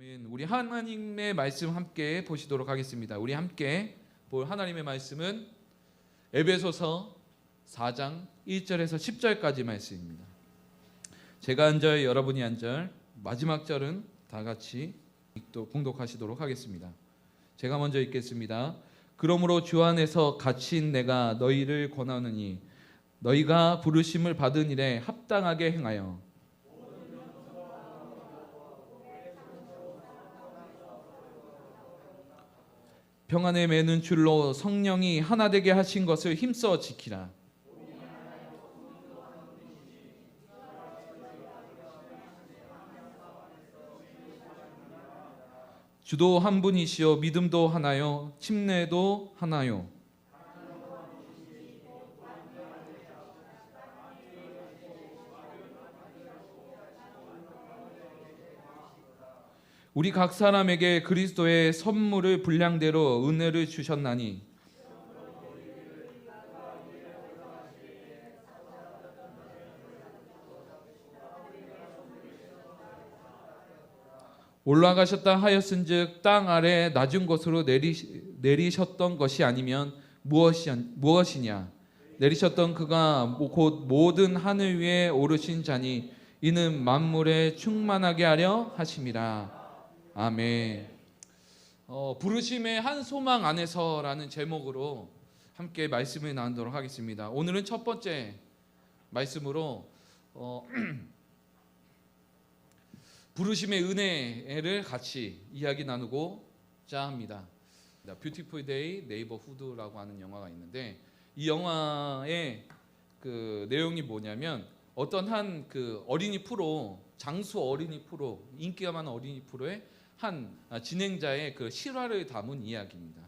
아멘. 우리 하나님의 말씀 함께 보시도록 하겠습니다. 우리 함께 볼 하나님의 말씀은 에베소서 4장 1절에서 10절까지 말씀입니다. 제가 한 절, 여러분이 한 절, 마지막 절은 다 같이 공독하시도록 하겠습니다. 제가 먼저 읽겠습니다. 그러므로 주 안에서 갇힌 내가 너희를 권하노니 너희가 부르심을 받은 일에 합당하게 행하여 평안에 매는 줄로 성령이 하나 되게 하신 것을 힘써 지키라. 주도 한 분이시요 믿음도 하나요 침례도 하나요. 우리 각 사람에게 그리스도의 선물을 분량대로 은혜를 주셨나니 올라가셨다 하였은즉 땅 아래 낮은 곳으로 내리셨던 것이 아니면 무엇이냐. 내리셨던 그가 곧 모든 하늘 위에 오르신 자니 이는 만물에 충만하게 하려 하심이라. 아멘. 부르심의 한 소망 안에서라는 제목으로 함께 말씀을 나누도록 하겠습니다. 오늘은 첫 번째 말씀으로 부르심의 은혜를 같이 이야기 나누고자 합니다. 뷰티풀 데이 네이버후드라고 하는 영화가 있는데 이 영화의 그 내용이 뭐냐면 어떤 한 그 어린이 프로, 장수 어린이 프로, 인기가 많은 어린이 프로의 한 진행자의 그 실화를 담은 이야기입니다.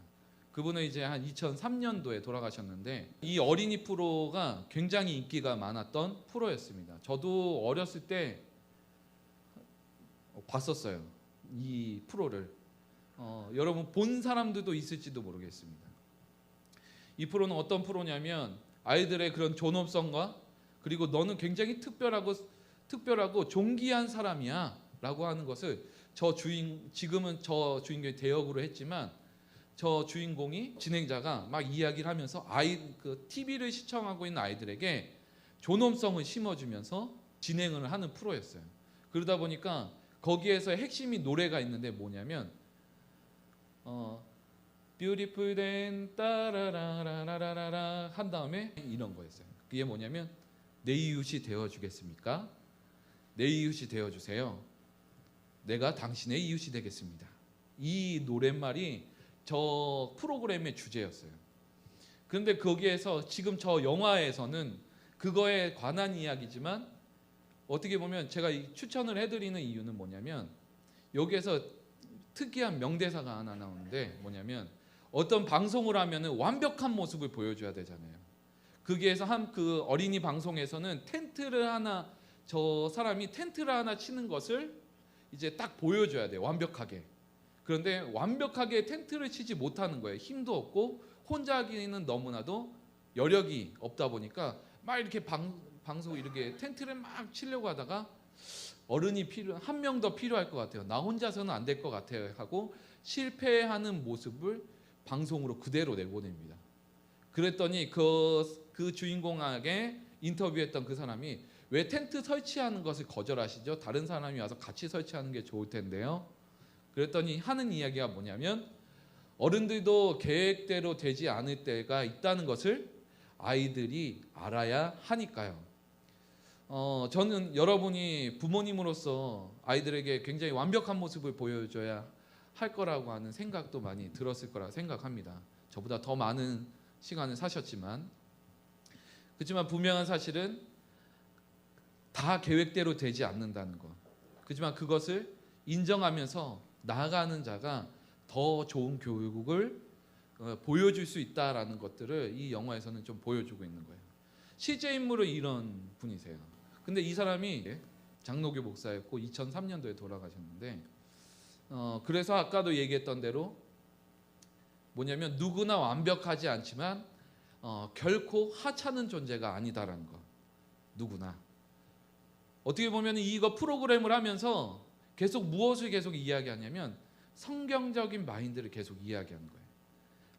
그분은 이제 한 2003년도에 돌아가셨는데 이 어린이 프로가 굉장히 인기가 많았던 프로였습니다. 저도 어렸을 때 봤었어요. 이 프로를. 여러분 본 사람들도 있을지도 모르겠습니다. 이 프로는 어떤 프로냐면 아이들의 그런 존엄성과 그리고 너는 굉장히 특별하고 존귀한 사람이야 라고 하는 것을 지금은 저 주인공이 대역으로 했지만 저 주인공이 진행자가 막 이야기를 하면서 TV를 시청하고 있는 아이들에게 존엄성을 심어주면서 진행을 하는 프로였어요. 그러다 보니까 거기에서 핵심이 노래가 있는데 뭐냐면 Beautiful day 따라라라라라라 한 다음에 이런 거였어요. 그게 뭐냐면 내 이웃이 되어주겠습니까? 내 이웃이 되어주세요. 내가 당신의 이웃이 되겠습니다. 이 노랫말이 저 프로그램의 주제였어요. 그런데 거기에서 지금 저 영화에서는 그거에 관한 이야기지만 어떻게 보면 제가 추천을 해드리는 이유는 뭐냐면 여기에서 특이한 명대사가 하나 나오는데 뭐냐면 어떤 방송을 하면은 완벽한 모습을 보여줘야 되잖아요. 거기에서 그 어린이 방송에서는 저 사람이 텐트를 하나 치는 것을 이제 딱 보여줘야 돼요. 완벽하게. 그런데 완벽하게 텐트를 치지 못하는 거예요. 힘도 없고 혼자 하기는 너무나도 여력이 없다 보니까 막 이렇게 방송 이렇게 텐트를 막 치려고 하다가 어른이 한 명 더 필요할 것 같아요. 나 혼자서는 안 될 것 같아요 하고 실패하는 모습을 방송으로 그대로 내보냅니다. 그랬더니 그 주인공에게 인터뷰했던 그 사람이 왜 텐트 설치하는 것을 거절하시죠? 다른 사람이 와서 같이 설치하는 게 좋을 텐데요. 그랬더니 하는 이야기가 뭐냐면 어른들도 계획대로 되지 않을 때가 있다는 것을 아이들이 알아야 하니까요. 저는 여러분이 부모님으로서 아이들에게 굉장히 완벽한 모습을 보여줘야 할 거라고 하는 생각도 많이 들었을 거라 생각합니다. 저보다 더 많은 시간을 사셨지만 그렇지만 분명한 사실은 다 계획대로 되지 않는다는 것. 그렇지만 그것을 인정하면서 나아가는 자가 더 좋은 교육을 보여줄 수 있다라는 것들을 이 영화에서는 좀 보여주고 있는 거예요. 실제 인물은 이런 분이세요. 근데 이 사람이 장로교 목사였고 2003년도에 돌아가셨는데 그래서 아까도 얘기했던 대로 뭐냐면 누구나 완벽하지 않지만 결코 하찮은 존재가 아니다라는 것. 누구나. 어떻게 보면 이거 프로그램을 하면서 계속 무엇을 계속 이야기하냐면 성경적인 마인드를 계속 이야기하는 거예요.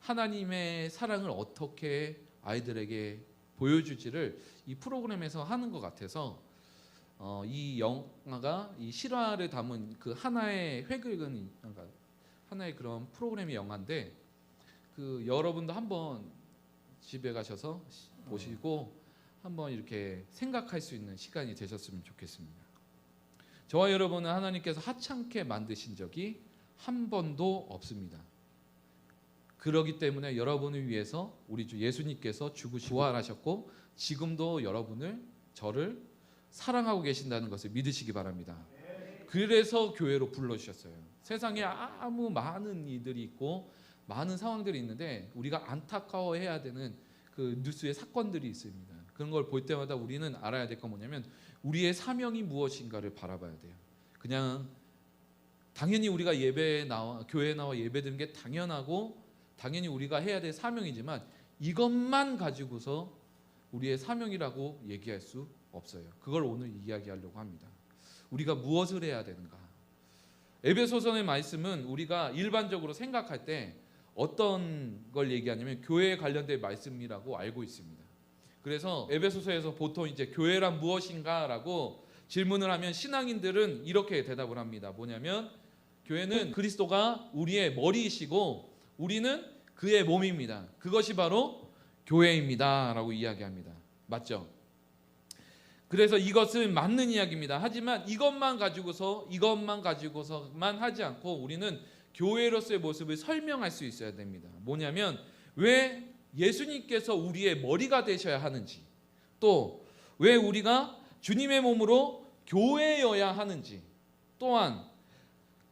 하나님의 사랑을 어떻게 아이들에게 보여줄지를 이 프로그램에서 하는 것 같아서 이 영화가 이 실화를 담은 그 하나의 획을 하나의 그런 프로그램의 영화인데 그 여러분도 한번 집에 가셔서 보시고 한번 이렇게 생각할 수 있는 시간이 되셨으면 좋겠습니다. 저와 여러분은 하나님께서 하찮게 만드신 적이 한 번도 없습니다. 그러기 때문에 여러분을 위해서 우리 주 예수님께서 죽으시고 부활하셨고 지금도 여러분을 저를 사랑하고 계신다는 것을 믿으시기 바랍니다. 그래서 교회로 불러주셨어요. 세상에 아무 많은 이들이 있고 많은 상황들이 있는데 우리가 안타까워해야 되는 그 뉴스의 사건들이 있습니다. 그런 걸 볼 때마다 우리는 알아야 될 건 뭐냐면 우리의 사명이 무엇인가를 바라봐야 돼요. 그냥 당연히 우리가 교회에 나와 예배드리는 게 당연하고 당연히 우리가 해야 될 사명이지만 이것만 가지고서 우리의 사명이라고 얘기할 수 없어요. 그걸 오늘 이야기하려고 합니다. 우리가 무엇을 해야 되는가? 에베소서의 말씀은 우리가 일반적으로 생각할 때 어떤 걸 얘기하냐면 교회에 관련된 말씀이라고 알고 있습니다. 그래서 에베소서에서 보통 이제 교회란 무엇인가라고 질문을 하면 신앙인들은 이렇게 대답을 합니다. 뭐냐면 교회는 그리스도가 우리의 머리이시고 우리는 그의 몸입니다. 그것이 바로 교회입니다라고 이야기합니다. 맞죠? 그래서 이것은 맞는 이야기입니다. 하지만 이것만 가지고서만 하지 않고 우리는 교회로서의 모습을 설명할 수 있어야 됩니다. 뭐냐면 왜 예수님께서 우리의 머리가 되셔야 하는지, 또 왜 우리가 주님의 몸으로 교회여야 하는지, 또한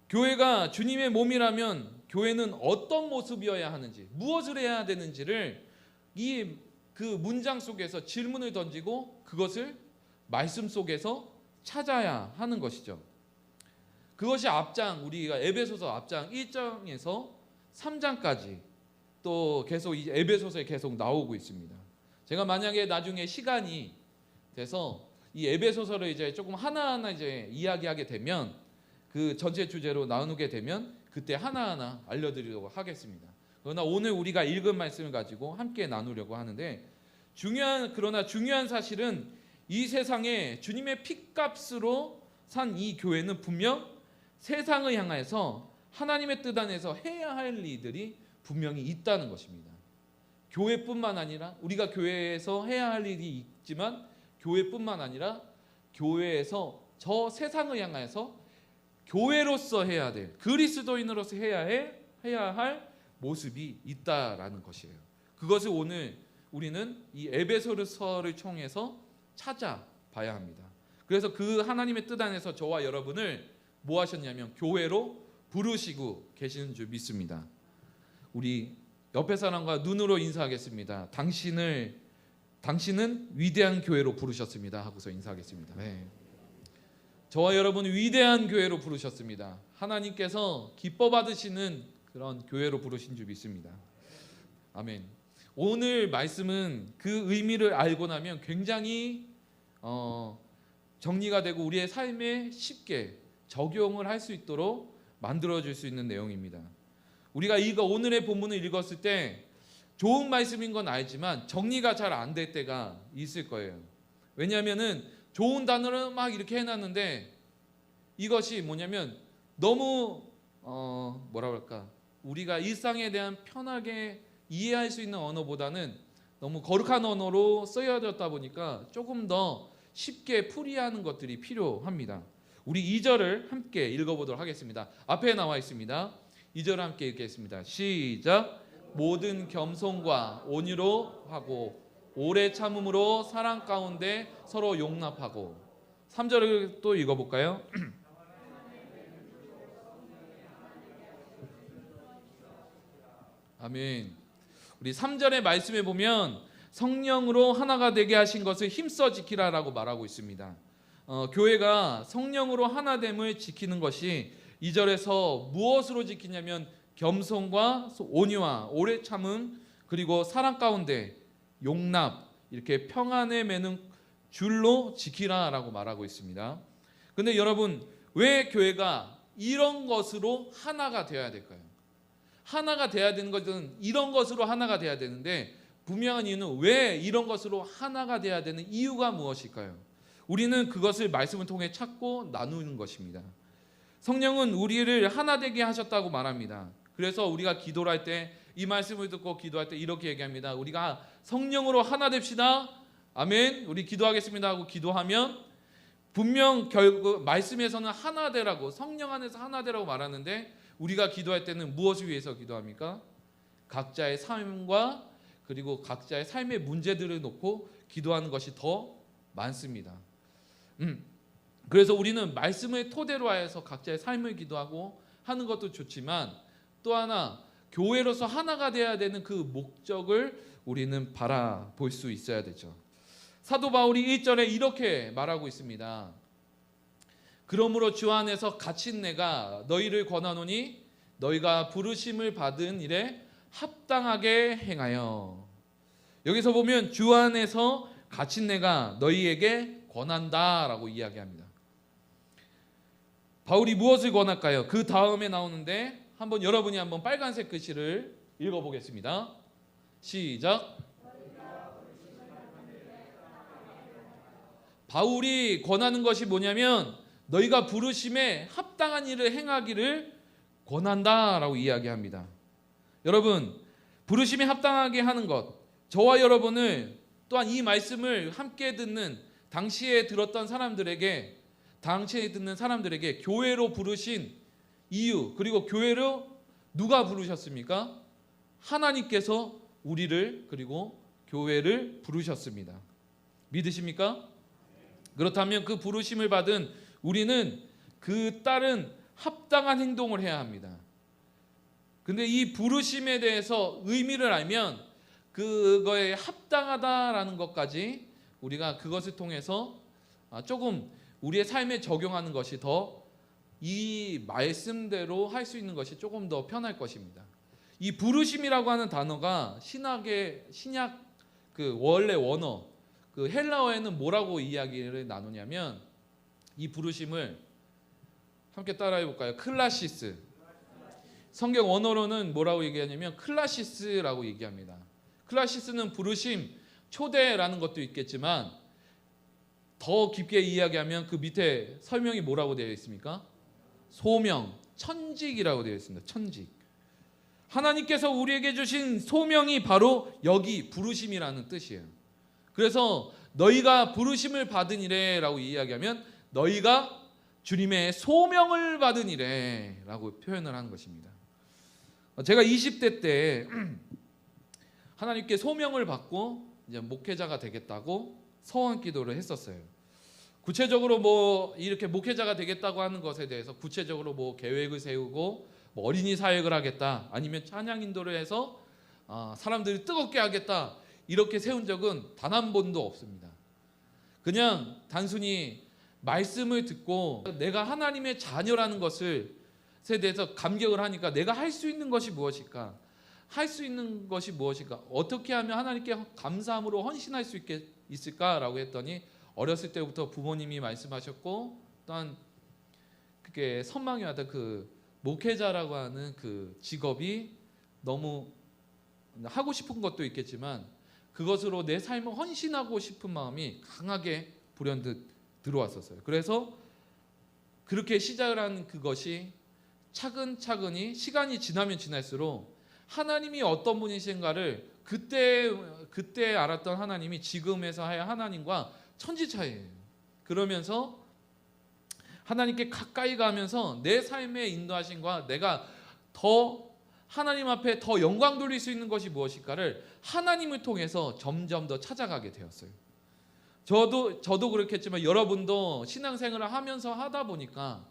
교회가 주님의 몸이라면 교회는 어떤 모습이어야 하는지, 무엇을 해야 되는지를 그 문장 속에서 질문을 던지고 그것을 말씀 속에서 찾아야 하는 것이죠. 그것이 우리가 에베소서 앞장 1장에서 3장까지 또 계속 이 에베소서에 계속 나오고 있습니다. 제가 만약에 나중에 시간이 돼서 이 에베소서를 이제 조금 하나하나 이제 이야기하게 되면 그 전체 주제로 나누게 되면 그때 하나하나 알려드리려고 하겠습니다. 그러나 오늘 우리가 읽은 말씀을 가지고 함께 나누려고 하는데 그러나 중요한 사실은 이 세상에 주님의 핏값으로 산 이 교회는 분명 세상을 향해서 하나님의 뜻 안에서 해야 할 일들이 분명히 있다는 것입니다. 교회뿐만 아니라 우리가 교회에서 해야 할 일이 있지만 교회뿐만 아니라 교회에서 저 세상을 향해서 교회로서 해야 될 그리스도인으로서 해야 할 모습이 있다라는 것이에요. 그것을 오늘 우리는 이 에베소서를 통해서 찾아봐야 합니다. 그래서 그 하나님의 뜻 안에서 저와 여러분을 뭐 하셨냐면 교회로 부르시고 계시는 줄 믿습니다. 우리 옆에 사람과 눈으로 인사하겠습니다. 당신은 위대한 교회로 부르셨습니다 하고서 인사하겠습니다. 네. 저와 여러분은 위대한 교회로 부르셨습니다. 하나님께서 기뻐 받으시는 그런 교회로 부르신 줄 믿습니다. 아멘. 오늘 말씀은 그 의미를 알고 나면 굉장히 정리가 되고 우리의 삶에 쉽게 적용을 할 수 있도록 만들어줄 수 있는 내용입니다. 우리가 오늘의 본문을 읽었을 때 좋은 말씀인 건 알지만 정리가 잘 안 될 때가 있을 거예요. 왜냐하면은 좋은 단어를 막 이렇게 해놨는데 이것이 뭐냐면 너무 우리가 일상에 대한 편하게 이해할 수 있는 언어보다는 너무 거룩한 언어로 쓰여졌다 보니까 조금 더 쉽게 풀이하는 것들이 필요합니다. 우리 2절을 함께 읽어보도록 하겠습니다. 앞에 나와 있습니다. 2절을 함께 읽겠습니다. 시작. 모든 겸손과 온유로 하고 오래 참음으로 사랑 가운데 서로 용납하고. 3절을 또 읽어볼까요? 아멘. 우리 3절의 말씀에 보면 성령으로 하나가 되게 하신 것을 힘써 지키라라고 말하고 있습니다. 교회가 성령으로 하나됨을 지키는 것이 2절에서 무엇으로 지키냐면 겸손과 온유와 오래 참음 그리고 사랑 가운데 용납 이렇게 평안에 매는 줄로 지키라라고 말하고 있습니다. 근데 여러분 왜 교회가 이런 것으로 하나가 되어야 될까요? 하나가 돼야 되는 것은 이런 것으로 하나가 돼야 되는데 분명한 이유는 왜 이런 것으로 하나가 돼야 되는 이유가 무엇일까요? 우리는 그것을 말씀을 통해 찾고 나누는 것입니다. 성령은 우리를 하나 되게 하셨다고 말합니다. 그래서 우리가 기도를 할 때 이 말씀을 듣고 기도할 때 이렇게 얘기합니다. 우리가 성령으로 하나 됩시다. 아멘. 우리 기도하겠습니다 하고 기도하면 분명 결국 말씀에서는 하나 되라고, 성령 안에서 하나 되라고 말하는데 우리가 기도할 때는 무엇을 위해서 기도합니까? 각자의 삶과 그리고 각자의 삶의 문제들을 놓고 기도하는 것이 더 많습니다. 그래서 우리는 말씀을 토대로 하여서 각자의 삶을 기도하고 하는 것도 좋지만 또 하나 교회로서 하나가 되어야 되는 그 목적을 우리는 바라볼 수 있어야 되죠. 사도 바울이 1절에 이렇게 말하고 있습니다. 그러므로 주 안에서 갇힌 내가 너희를 권하노니 너희가 부르심을 받은 일에 합당하게 행하여. 여기서 보면 주 안에서 갇힌 내가 너희에게 권한다라고 이야기합니다. 바울이 무엇을 권할까요? 그 다음에 나오는데 여러분이 한번 빨간색 글씨를 읽어보겠습니다. 시작. 바울이 권하는 것이 뭐냐면 너희가 부르심에 합당한 일을 행하기를 권한다라고 이야기합니다. 여러분, 부르심에 합당하게 하는 것, 저와 여러분을 또한 이 말씀을 함께 듣는 당시에 듣는 사람들에게 교회로 부르신 이유, 그리고 교회로 누가 부르셨습니까? 하나님께서 우리를 그리고 교회를 부르셨습니다. 믿으십니까? 그렇다면 그 부르심을 받은 우리는 그 따른 합당한 행동을 해야 합니다. 근데 이 부르심에 대해서 의미를 알면 그거에 합당하다라는 것까지 우리가 그것을 통해서 조금 우리의 삶에 적용하는 것이 더 이 말씀대로 할 수 있는 것이 조금 더 편할 것입니다. 이 부르심이라고 하는 단어가 신약 그 원래 원어 그 헬라어에는 뭐라고 이야기를 나누냐면 이 부르심을 함께 따라해 볼까요? 클라시스. 성경 원어로는 뭐라고 얘기하냐면 클라시스라고 얘기합니다. 클라시스는 부르심, 초대라는 것도 있겠지만 더 깊게 이야기하면 그 밑에 설명이 뭐라고 되어 있습니까? 소명, 천직이라고 되어 있습니다. 천직. 하나님께서 우리에게 주신 소명이 바로 여기 부르심이라는 뜻이에요. 그래서 너희가 부르심을 받은 이래라고 이야기하면 너희가 주님의 소명을 받은 이래라고 표현을 하는 것입니다. 제가 20대 때 하나님께 소명을 받고 이제 목회자가 되겠다고 서원 기도를 했었어요. 구체적으로 뭐 이렇게 목회자가 되겠다고 하는 것에 대해서 구체적으로 뭐 계획을 세우고 뭐 어린이 사역을 하겠다, 아니면 찬양 인도를 해서 사람들이 뜨겁게 하겠다, 이렇게 세운 적은 단 한 번도 없습니다. 그냥 단순히 말씀을 듣고 내가 하나님의 자녀라는 것에 대해서 감격을 하니까 내가 할 수 있는 것이 무엇일까? 어떻게 하면 하나님께 감사함으로 헌신할 수 있을까라고 했더니 어렸을 때부터 부모님이 말씀하셨고 또한 그게 선망이 왔던 그 목회자라고 하는 그 직업이 너무 하고 싶은 것도 있겠지만 그것으로 내 삶을 헌신하고 싶은 마음이 강하게 불현듯 들어왔었어요. 그래서 그렇게 시작을 한 그것이 차근차근히 시간이 지나면 지날수록 하나님이 어떤 분이신가를 그때 알았던 하나님이 지금에서 할 하나님과 천지 차이예요. 그러면서 하나님께 가까이 가면서 내 삶의 인도하심과 내가 더 하나님 앞에 더 영광 돌릴 수 있는 것이 무엇일까를 하나님을 통해서 점점 더 찾아가게 되었어요. 저도 그렇겠지만 여러분도 신앙생활을 하면서 하다 보니까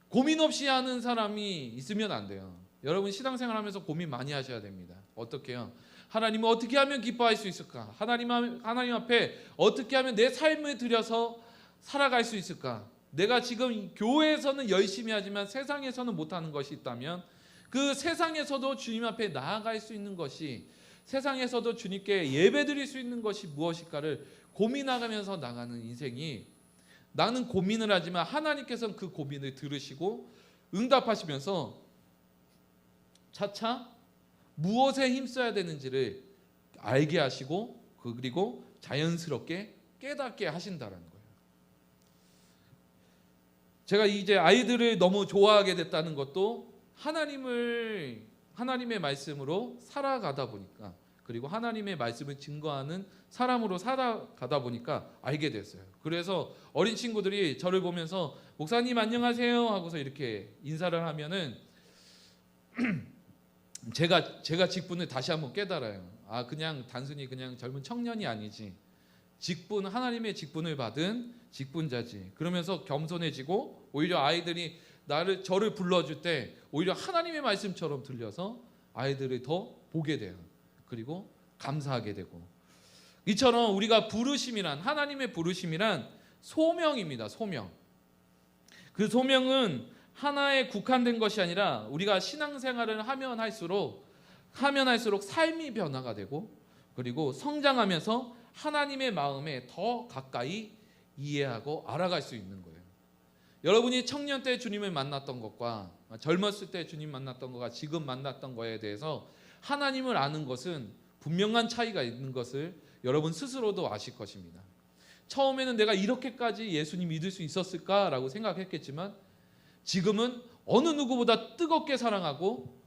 고민 없이 하는 사람이 있으면 안 돼요. 여러분 신앙생활 하면서 고민 많이 하셔야 됩니다. 어떻게요? 하나님을 어떻게 하면 기뻐할 수 있을까? 하나님 앞에 어떻게 하면 내 삶을 들여서 살아갈 수 있을까? 내가 지금 교회에서는 열심히 하지만 세상에서는 못하는 것이 있다면 그 세상에서도 주님 앞에 나아갈 수 있는 것이, 세상에서도 주님께 예배드릴 수 있는 것이 무엇일까를 고민하면서 나가는 인생이 나는 고민을 하지만 하나님께서는 그 고민을 들으시고 응답하시면서 차차 무엇에 힘써야 되는지를 알게 하시고 그리고 자연스럽게 깨닫게 하신다라는 거예요. 제가 이제 아이들을 너무 좋아하게 됐다는 것도 하나님의 말씀으로 살아가다 보니까, 그리고 하나님의 말씀을 증거하는 사람으로 살아가다 보니까 알게 됐어요. 그래서 어린 친구들이 저를 보면서 목사님 안녕하세요 하고서 이렇게 인사를 하면은 제가 직분을 다시 한번 깨달아요. 그냥 단순히 그냥 젊은 청년이 아니지, 하나님의 직분을 받은 직분자지. 그러면서 겸손해지고 오히려 아이들이 저를 불러줄 때 오히려 하나님의 말씀처럼 들려서 아이들을 더 보게 돼요. 그리고 감사하게 되고, 이처럼 우리가 하나님의 부르심이란 소명입니다. 소명. 그 소명은 하나에 국한된 것이 아니라 우리가 신앙생활을 하면 할수록 삶이 변화가 되고, 그리고 성장하면서 하나님의 마음에 더 가까이 이해하고 알아갈 수 있는 거예요. 여러분이 청년 때 주님을 만났던 것과 젊었을 때 주님 만났던 것과 지금 만났던 거에 대해서 하나님을 아는 것은 분명한 차이가 있는 것을 여러분 스스로도 아실 것입니다. 처음에는 내가 이렇게까지 예수님 믿을 수 있었을까라고 생각했겠지만 지금은 어느 누구보다 뜨겁게 사랑하고,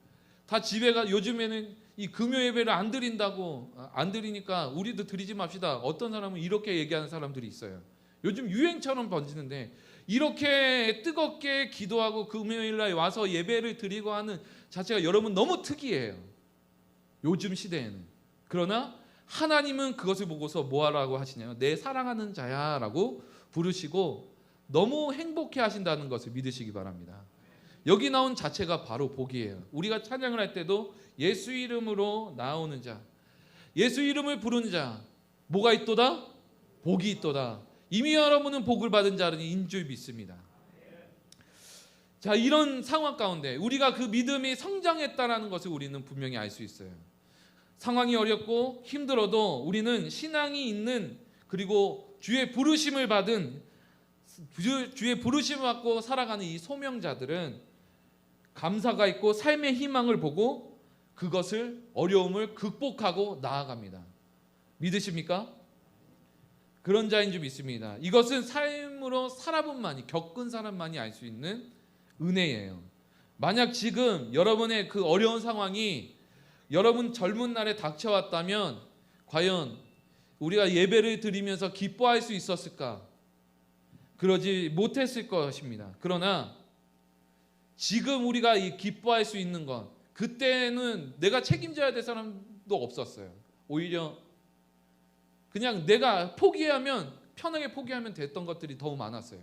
다 요즘에는 이 금요 예배를 안 드리니까 우리도 드리지 맙시다. 어떤 사람은 이렇게 얘기하는 사람들이 있어요. 요즘 유행처럼 번지는데, 이렇게 뜨겁게 기도하고 금요일 날 와서 예배를 드리고 하는 자체가 여러분 너무 특이해요, 요즘 시대에는. 그러나 하나님은 그것을 보고서 뭐하라고 하시냐면 내 사랑하는 자야 라고 부르시고 너무 행복해 하신다는 것을 믿으시기 바랍니다. 여기 나온 자체가 바로 복이에요. 우리가 찬양을 할 때도 예수 이름으로 나오는 자, 예수 이름을 부르는 자 뭐가 있도다? 복이 있도다. 이미 여러분은 복을 받은 자인 줄 믿습니다. 자, 이런 상황 가운데 우리가 그 믿음이 성장했다는 것을 우리는 분명히 알 수 있어요. 상황이 어렵고 힘들어도 우리는 신앙이 있는, 그리고 주의 부르심을 받고 살아가는 이 소명자들은 감사가 있고 삶의 희망을 보고 그것을, 어려움을 극복하고 나아갑니다. 믿으십니까? 그런 자인 줄 믿습니다. 이것은 삶으로 겪은 사람만이 알 수 있는 은혜예요. 만약 지금 여러분의 그 어려운 상황이 여러분 젊은 날에 닥쳐왔다면 과연 우리가 예배를 드리면서 기뻐할 수 있었을까? 그러지 못했을 것입니다. 그러나 지금 우리가 기뻐할 수 있는 것, 그때는 내가 책임져야 될 사람도 없었어요. 오히려 그냥 내가 편하게 포기하면 됐던 것들이 더 많았어요.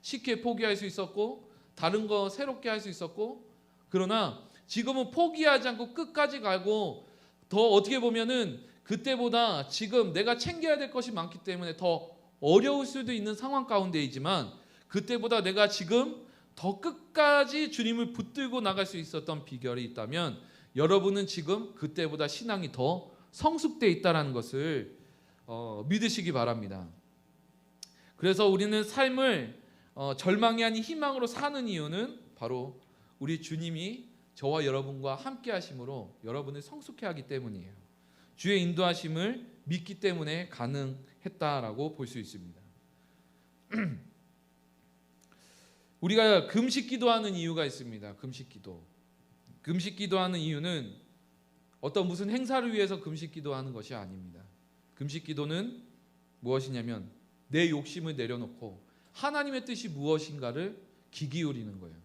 쉽게 포기할 수 있었고, 다른 거 새롭게 할 수 있었고. 그러나 지금은 포기하지 않고 끝까지 가고, 더 어떻게 보면은 그때보다 지금 내가 챙겨야 될 것이 많기 때문에 더 어려울 수도 있는 상황 가운데이지만, 그때보다 내가 지금 더 끝까지 주님을 붙들고 나갈 수 있었던 비결이 있다면 여러분은 지금 그때보다 신앙이 더 성숙되어 있다는 것을 믿으시기 바랍니다. 그래서 우리는 삶을 절망이 아닌 희망으로 사는 이유는 바로 우리 주님이 저와 여러분과 함께 하심으로 여러분을 성숙해 하기 때문이에요. 주의 인도하심을 믿기 때문에 가능했다라고 볼 수 있습니다. 우리가 금식 기도하는 이유가 있습니다. 금식 기도하는 이유는 무슨 행사를 위해서 금식 기도하는 것이 아닙니다. 금식 기도는 무엇이냐면 내 욕심을 내려놓고 하나님의 뜻이 무엇인가를 귀 기울이는 거예요.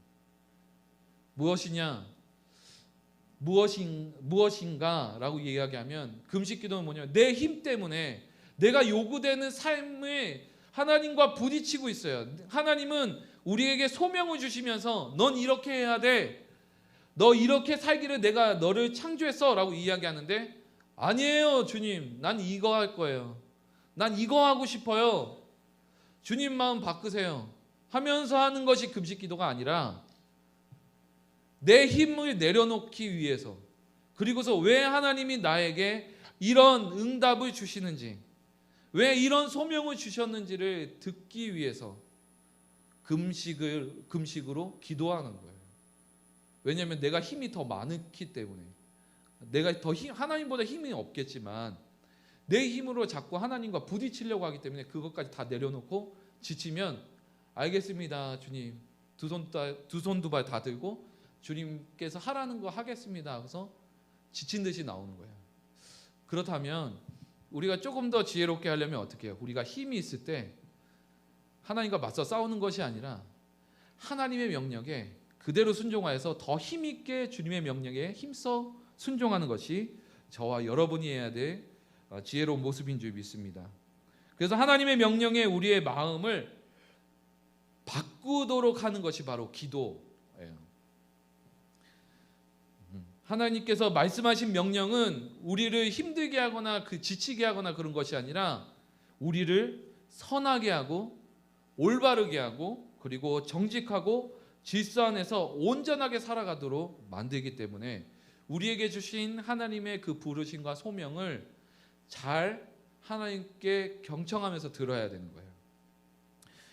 무엇인가라고 이야기하면, 금식 기도는 뭐냐면 내 힘 때문에 내가 요구되는 삶에 하나님과 부딪히고 있어요. 하나님은 우리에게 소명을 주시면서 넌 이렇게 해야 돼, 너 이렇게 살기를 내가 너를 창조했어 라고 이야기하는데, 아니에요 주님, 난 이거 할 거예요, 난 이거 하고 싶어요, 주님 마음 바꾸세요 하면서 하는 것이 금식 기도가 아니라 내 힘을 내려놓기 위해서, 그리고서 왜 하나님이 나에게 이런 응답을 주시는지, 왜 이런 소명을 주셨는지를 듣기 위해서 금식으로 기도하는 거예요. 왜냐하면 내가 힘이 더 많기 때문에. 내가 더 하나님보다 힘이 없겠지만 내 힘으로 자꾸 하나님과 부딪히려고 하기 때문에 그것까지 다 내려놓고 지치면 알겠습니다, 주님. 두 손 두 발 다 들고 주님께서 하라는 거 하겠습니다. 그래서 지친 듯이 나오는 거예요. 그렇다면 우리가 조금 더 지혜롭게 하려면 어떻게 해요? 우리가 힘이 있을 때 하나님과 맞서 싸우는 것이 아니라 하나님의 명령에 그대로 순종하여서 더 힘있게 주님의 명령에 힘써 순종하는 것이 저와 여러분이 해야 될 지혜로운 모습인 줄 믿습니다. 그래서 하나님의 명령에 우리의 마음을 바꾸도록 하는 것이 바로 기도예요. 하나님께서 말씀하신 명령은 우리를 힘들게 하거나 지치게 하거나 그런 것이 아니라 우리를 선하게 하고 올바르게 하고 그리고 정직하고 질서 안에서 온전하게 살아가도록 만들기 때문에 우리에게 주신 하나님의 그 부르심과 소명을 잘 하나님께 경청하면서 들어야 되는 거예요.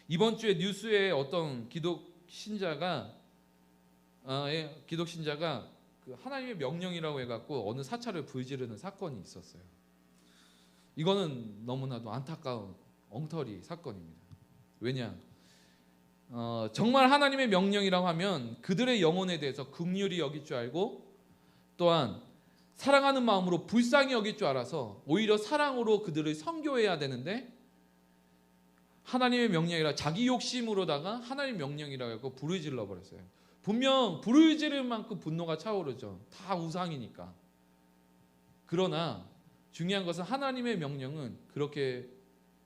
이번 주에 뉴스에 어떤 기독 신자가 그 하나님의 명령이라고 해갖고 어느 사찰을 불지르는 사건이 있었어요. 이거는 너무나도 안타까운 엉터리 사건입니다. 왜냐? 정말 하나님의 명령이라고 하면 그들의 영혼에 대해서 긍휼히 여길 줄 알고 또한 사랑하는 마음으로 불쌍히 여길 줄 알아서 오히려 사랑으로 그들을 선교해야 되는데 하나님의 명령이라 자기 욕심으로다가 하나님의 명령이라고 해서 불을 질러 버렸어요. 분명 불을 지를 만큼 분노가 차오르죠. 다 우상이니까. 그러나 중요한 것은 하나님의 명령은 그렇게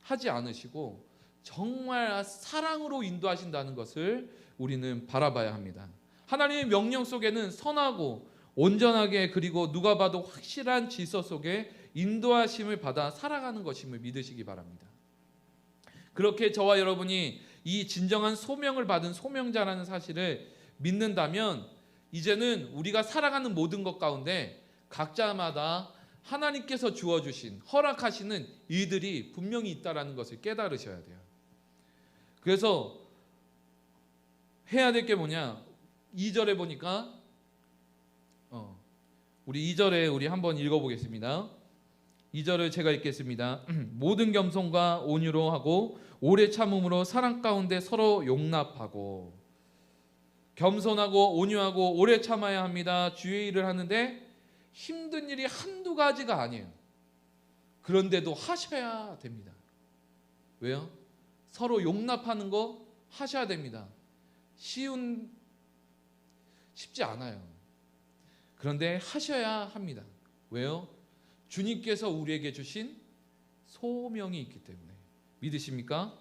하지 않으시고 정말 사랑으로 인도하신다는 것을 우리는 바라봐야 합니다. 하나님의 명령 속에는 선하고 온전하게 그리고 누가 봐도 확실한 질서 속에 인도하심을 받아 살아가는 것임을 믿으시기 바랍니다. 그렇게 저와 여러분이 이 진정한 소명을 받은 소명자라는 사실을 믿는다면 이제는 우리가 살아가는 모든 것 가운데 각자마다 하나님께서 주어주신 허락하시는 일들이 분명히 있다는 것을 깨달으셔야 돼요. 그래서 해야 될 게 뭐냐? 2절에 보니까 우리 2절에 우리 한번 읽어보겠습니다. 2절을 제가 읽겠습니다. 모든 겸손과 온유로 하고 오래 참음으로 사랑 가운데 서로 용납하고 겸손하고 온유하고 오래 참아야 합니다. 주의 일을 하는데 힘든 일이 한두 가지가 아니에요. 그런데도 하셔야 됩니다. 왜요? 서로 용납하는 거 하셔야 됩니다. 쉽지 않아요. 그런데 하셔야 합니다. 왜요? 주님께서 우리에게 주신 소명이 있기 때문에. 믿으십니까?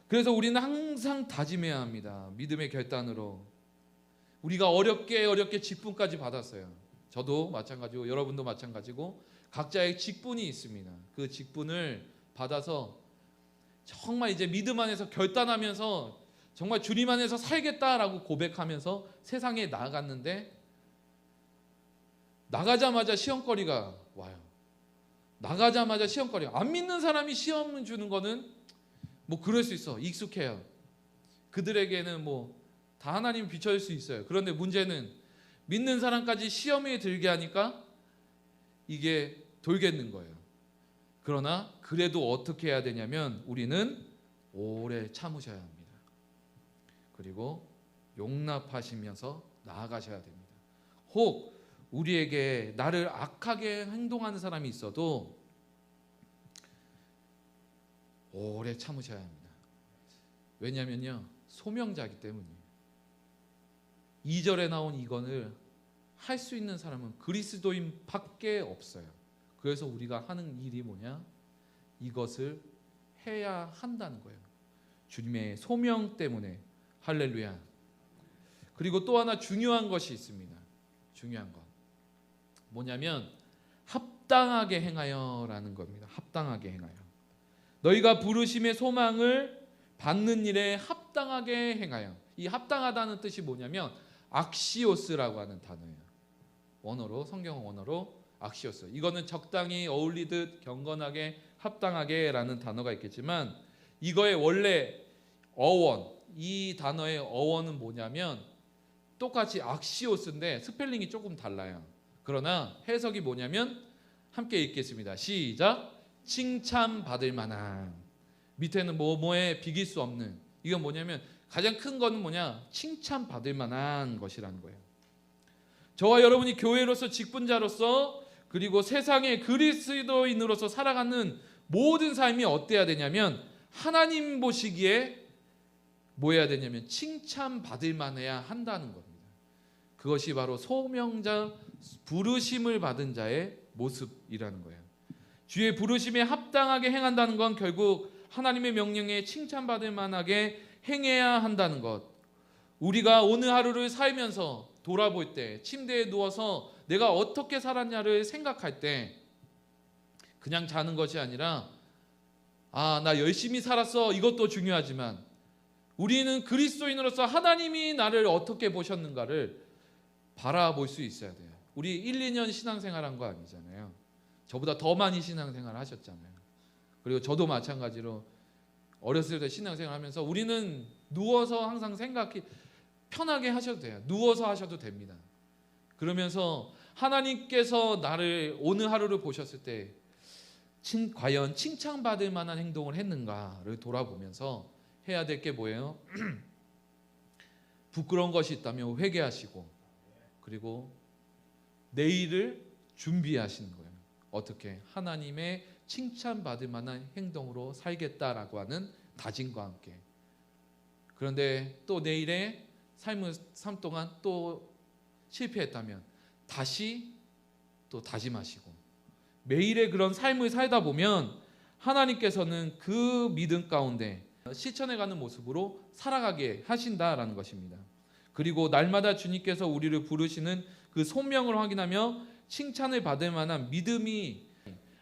그래서 우리는 항상 다짐해야 합니다. 믿음의 결단으로. 우리가 어렵게 직분까지 받았어요. 저도 마찬가지고 여러분도 마찬가지고 각자의 직분이 있습니다. 그 직분을 받아서 정말 이제 믿음 안에서 결단하면서 정말 주님 안에서 살겠다라고 고백하면서 세상에 나아갔는데 나가자마자 시험거리가 와요. 나가자마자 시험거리가. 안 믿는 사람이 시험 주는 거는 뭐 그럴 수 있어. 익숙해요. 그들에게는 뭐 다 하나님 비춰질 수 있어요. 그런데 문제는 믿는 사람까지 시험에 들게 하니까 이게 돌겠는 거예요. 그러나 그래도 어떻게 해야 되냐면 우리는 오래 참으셔야 합니다. 그리고 용납하시면서 나아가셔야 됩니다. 혹 우리에게 나를 악하게 행동하는 사람이 있어도 오래 참으셔야 합니다. 왜냐면요, 소명자이기 때문이에요. 2절에 나온 이건을 할 수 있는 사람은 그리스도인 밖에 없어요. 그래서 우리가 하는 일이 뭐냐? 이것을 해야 한다는 거예요. 주님의 소명 때문에. 할렐루야. 그리고 또 하나 중요한 것이 있습니다. 중요한 것. 뭐냐면 합당하게 행하여라는 겁니다. 합당하게 행하여. 너희가 부르심의 소망을 받는 일에 합당하게 행하여. 이 합당하다는 뜻이 뭐냐면 악시오스라고 하는 단어예요. 원어로, 성경 원어로 악시오스. 이거는 적당히 어울리듯 경건하게 합당하게라는 단어가 있겠지만 이거의 원래 어원, 이 단어의 어원은 뭐냐면 똑같이 악시오스인데 스펠링이 조금 달라요. 그러나 해석이 뭐냐면 함께 읽겠습니다. 시작. 칭찬받을 만한. 밑에는 뭐뭐에 비길 수 없는. 이건 뭐냐면 가장 큰 거는 뭐냐? 칭찬받을 만한 것이라는 거예요. 저와 여러분이 교회로서 직분자로서 그리고 세상의 그리스도인으로서 살아가는 모든 삶이 어때야 되냐면 하나님 보시기에 뭐 해야 되냐면 칭찬받을 만해야 한다는 겁니다. 그것이 바로 소명자, 부르심을 받은 자의 모습이라는 거예요. 주의 부르심에 합당하게 행한다는 건 결국 하나님의 명령에 칭찬받을 만하게 행해야 한다는 것. 우리가 오늘 하루를 살면서 돌아볼 때 침대에 누워서 내가 어떻게 살았냐를 생각할 때 그냥 자는 것이 아니라 나 열심히 살았어, 이것도 중요하지만 우리는 그리스도인으로서 하나님이 나를 어떻게 보셨는가를 바라볼 수 있어야 돼요. 우리 1, 2년 신앙생활한 거 아니잖아요. 저보다 더 많이 신앙생활 하셨잖아요. 그리고 저도 마찬가지로 어렸을 때 신앙생활 하면서 우리는 누워서 항상 생각이 편하게 하셔도 돼요. 누워서 하셔도 됩니다. 그러면서 하나님께서 나를 오늘 하루를 보셨을 때 과연 칭찬받을 만한 행동을 했는가를 돌아보면서 해야 될 게 뭐예요? 부끄러운 것이 있다면 회개하시고 그리고 내일을 준비하시는 거예요. 어떻게? 하나님의 칭찬받을 만한 행동으로 살겠다라고 하는 다짐과 함께. 그런데 또 내일의 삶 동안 또 실패했다면 다시 또 다짐하시고 매일의 그런 삶을 살다 보면 하나님께서는 그 믿음 가운데 실천해가는 모습으로 살아가게 하신다라는 것입니다. 그리고 날마다 주님께서 우리를 부르시는 그 소명을 확인하며 칭찬을 받을 만한 믿음이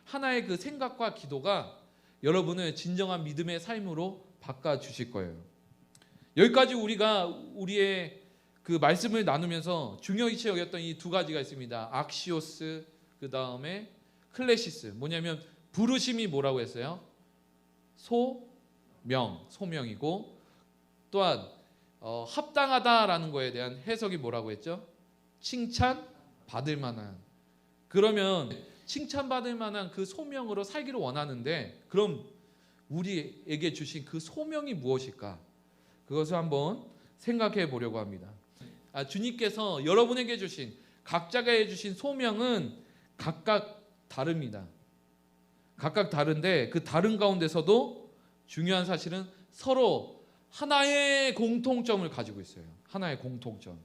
하나의 그 생각과 기도가 여러분을 진정한 믿음의 삶으로 바꿔주실 거예요. 여기까지 우리가 우리의 그 말씀을 나누면서 중요시 여겼던 이 두 가지가 있습니다. 악시오스, 그 다음에 클레시스. 뭐냐면 부르심이 뭐라고 했어요? 소명이고 또한 합당하다라는 거에 대한 해석이 뭐라고 했죠? 칭찬받을 만한. 그러면 칭찬받을 만한 그 소명으로 살기를 원하는데 그럼 우리에게 주신 그 소명이 무엇일까? 그것을 한번 생각해 보려고 합니다. 주님께서 여러분에게 주신 각자가 해주신 소명은 각각 다릅니다. 각각 다른데 그 다른 가운데서도 중요한 사실은 서로 하나의 공통점을 가지고 있어요. 하나의 공통점.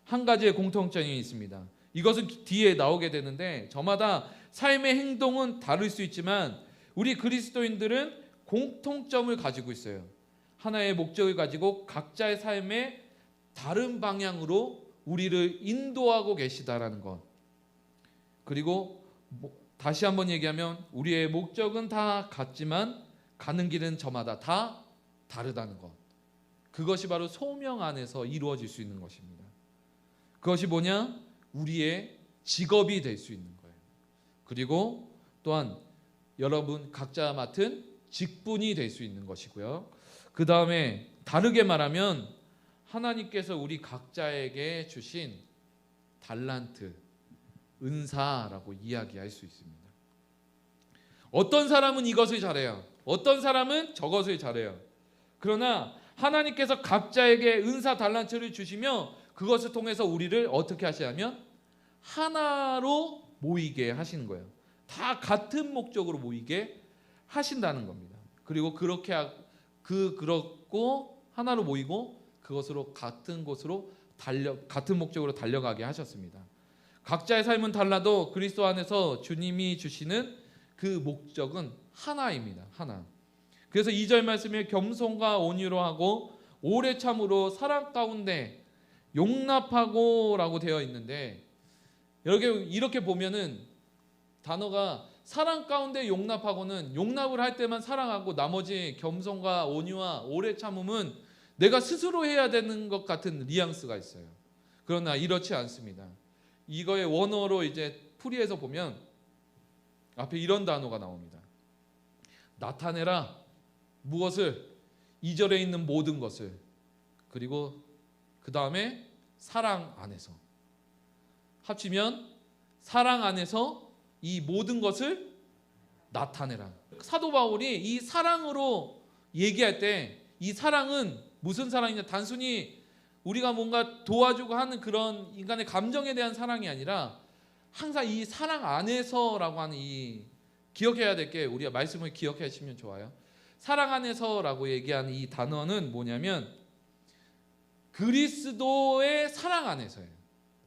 한 가지의 공통점이 있습니다. 이것은 뒤에 나오게 되는데 저마다 삶의 행동은 다를 수 있지만 우리 그리스도인들은 공통점을 가지고 있어요. 하나의 목적을 가지고 각자의 삶에 다른 방향으로 우리를 인도하고 계시다라는 것. 그리고 다시 한번 얘기하면 우리의 목적은 다 같지만 가는 길은 저마다 다 다르다는 것. 그것이 바로 소명 안에서 이루어질 수 있는 것입니다. 그것이 뭐냐? 우리의 직업이 될 수 있는 거예요. 그리고 또한 여러분 각자 맡은 직분이 될 수 있는 것이고요. 그 다음에 다르게 말하면 하나님께서 우리 각자에게 주신 달란트, 은사라고 이야기할 수 있습니다. 어떤 사람은 이것을 잘해요. 어떤 사람은 저것을 잘해요. 그러나 하나님께서 각자에게 은사 달란트를 주시며 그것을 통해서 우리를 어떻게 하시냐면 하나로 모이게 하시는 거예요. 다 같은 목적으로 모이게 하신다는 겁니다. 그리고 그렇고 하나로 모이고 그것으로 같은 곳으로 같은 목적으로 달려가게 하셨습니다. 각자의 삶은 달라도 그리스도 안에서 주님이 주시는 그 목적은 하나입니다. 하나. 그래서 2절 말씀에 겸손과 온유로 하고 오래 참으로 사랑 가운데 용납하고라고 되어 있는데 이렇게 보면은 단어가 사랑 가운데 용납하고는 용납을 할 때만 사랑하고 나머지 겸손과 온유와 오래 참음은 내가 스스로 해야 되는 것 같은 뉘앙스가 있어요. 그러나 이렇지 않습니다. 이거의 원어로 이제 풀이해서 보면 앞에 이런 단어가 나옵니다. 나타내라. 무엇을? 2절에 있는 모든 것을, 그리고 그 다음에 사랑 안에서 합치면 사랑 안에서 이 모든 것을 나타내라. 사도 바울이 이 사랑으로 얘기할 때 이 사랑은 무슨 사랑이냐, 단순히 우리가 뭔가 도와주고 하는 그런 인간의 감정에 대한 사랑이 아니라 항상 이 사랑 안에서라고 하는 이 기억해야 될 게, 우리가 말씀을 기억하시면 좋아요. 사랑 안에서라고 얘기하는 이 단어는 뭐냐면 그리스도의 사랑 안에서예요.